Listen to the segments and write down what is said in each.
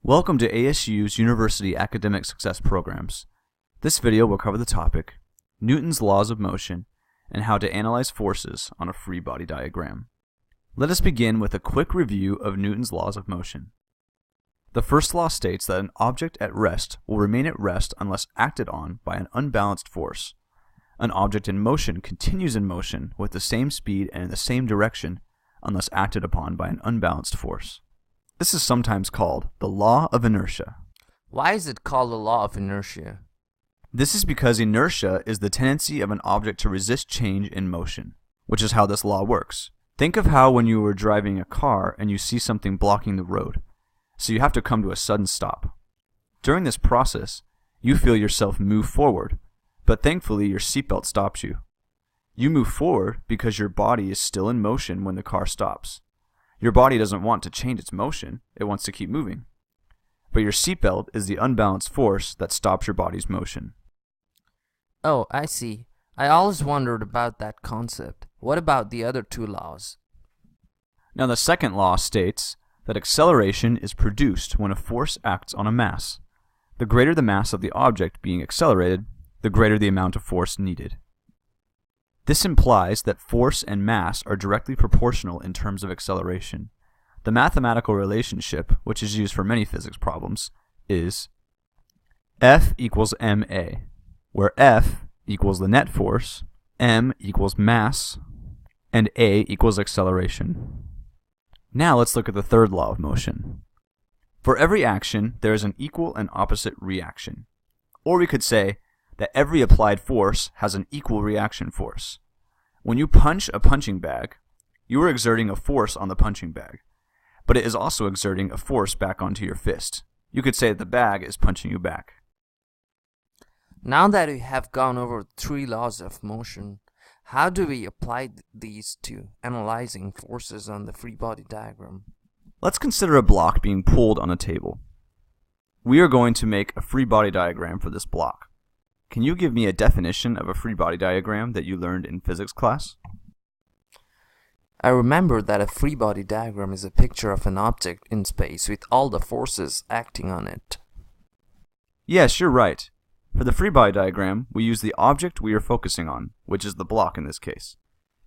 Welcome to ASU's University Academic Success Programs. This video will cover the topic, Newton's Laws of Motion, and how to analyze forces on a free body diagram. Let us begin with a quick review of Newton's laws of motion. The first law states that an object at rest will remain at rest unless acted on by an unbalanced force. An object in motion continues in motion with the same speed and in the same direction unless acted upon by an unbalanced force. This is sometimes called the law of inertia. Why is it called the law of inertia? This is because inertia is the tendency of an object to resist change in motion, which is how this law works. Think of how when you were driving a car and you see something blocking the road, so you have to come to a sudden stop. During this process, you feel yourself move forward, but thankfully your seatbelt stops you. You move forward because your body is still in motion when the car stops. Your body doesn't want to change its motion, it wants to keep moving. But your seatbelt is the unbalanced force that stops your body's motion. Oh, I see. I always wondered about that concept. What about the other two laws? Now the second law states that acceleration is produced when a force acts on a mass. The greater the mass of the object being accelerated, the greater the amount of force needed. This implies that force and mass are directly proportional in terms of acceleration. The mathematical relationship, which is used for many physics problems, is F equals ma, where F equals the net force, m equals mass, and a equals acceleration. Now let's look at the third law of motion. For every action, there is an equal and opposite reaction. Or we could say that every applied force has an equal reaction force. When you punch a punching bag, you are exerting a force on the punching bag, but it is also exerting a force back onto your fist. You could say that the bag is punching you back. Now that we have gone over three laws of motion, how do we apply these to analyzing forces on the free body diagram? Let's consider a block being pulled on a table. We are going to make a free body diagram for this block. Can you give me a definition of a free body diagram that you learned in physics class? I remember that a free body diagram is a picture of an object in space with all the forces acting on it. Yes, you're right. For the free body diagram, we use the object we are focusing on, which is the block in this case,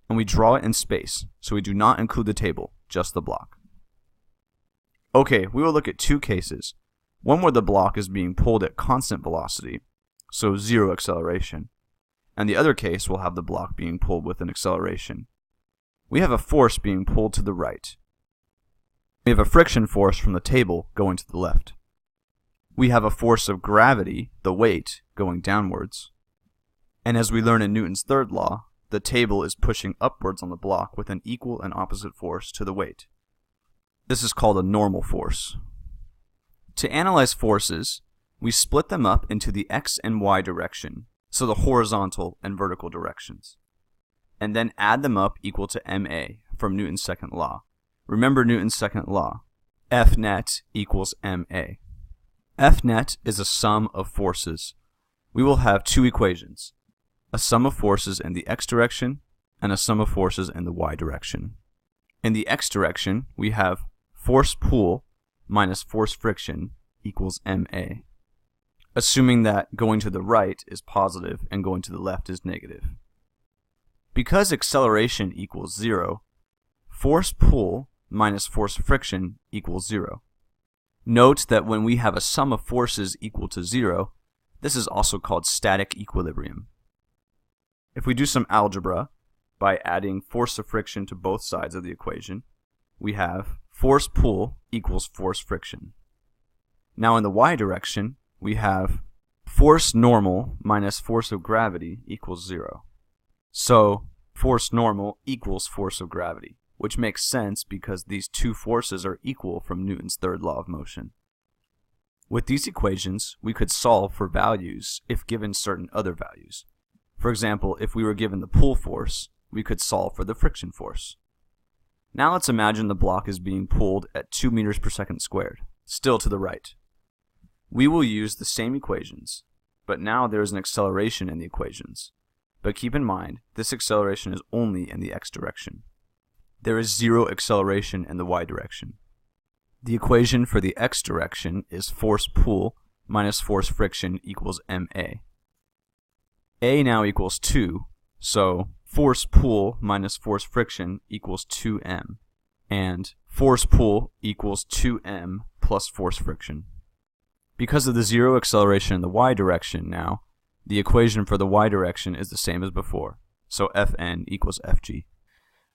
and we draw it in space, so we do not include the table, just the block. Okay, we will look at two cases. One where the block is being pulled at constant velocity, so zero acceleration, and the other case will have the block being pulled with an acceleration. We have a force being pulled to the right. We have a friction force from the table going to the left. We have a force of gravity, the weight, going downwards. And as we learn in Newton's third law, the table is pushing upwards on the block with an equal and opposite force to the weight. This is called a normal force. To analyze forces, we split them up into the x and y direction, so the horizontal and vertical directions, and then add them up equal to ma from Newton's second law. Remember Newton's second law, F net equals ma. F net is a sum of forces. We will have two equations, a sum of forces in the x direction and a sum of forces in the y direction. In the x direction, we have force pull minus force friction equals ma, assuming that going to the right is positive and going to the left is negative. Because acceleration equals 0, force pull minus force friction equals 0. Note that when we have a sum of forces equal to 0, this is also called static equilibrium. If we do some algebra by adding force of friction to both sides of the equation, we have force pull equals force friction. Now in the y direction, we have force normal minus force of gravity equals 0. So force normal equals force of gravity, which makes sense because these two forces are equal from Newton's third law of motion. With these equations, we could solve for values if given certain other values. For example, if we were given the pull force, we could solve for the friction force. Now let's imagine the block is being pulled at 2 meters per second squared, still to the right. We will use the same equations, but now there is an acceleration in the equations. But keep in mind, this acceleration is only in the x direction. There is 0 acceleration in the y direction. The equation for the x direction is force pull minus force friction equals ma. A now equals 2, so force pull minus force friction equals 2m, and force pull equals 2m plus force friction. Because of the zero acceleration in the y direction now, the equation for the y direction is the same as before, so Fn equals Fg.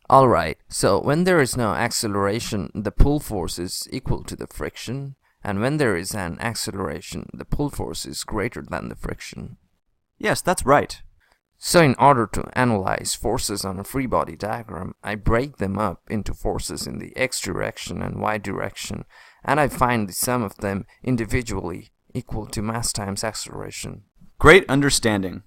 Alright, so when there is no acceleration, the pull force is equal to the friction, and when there is an acceleration, the pull force is greater than the friction. Yes, that's right. So in order to analyze forces on a free body diagram, I break them up into forces in the x direction and y direction, and I find the sum of them individually equal to mass times acceleration. Great understanding.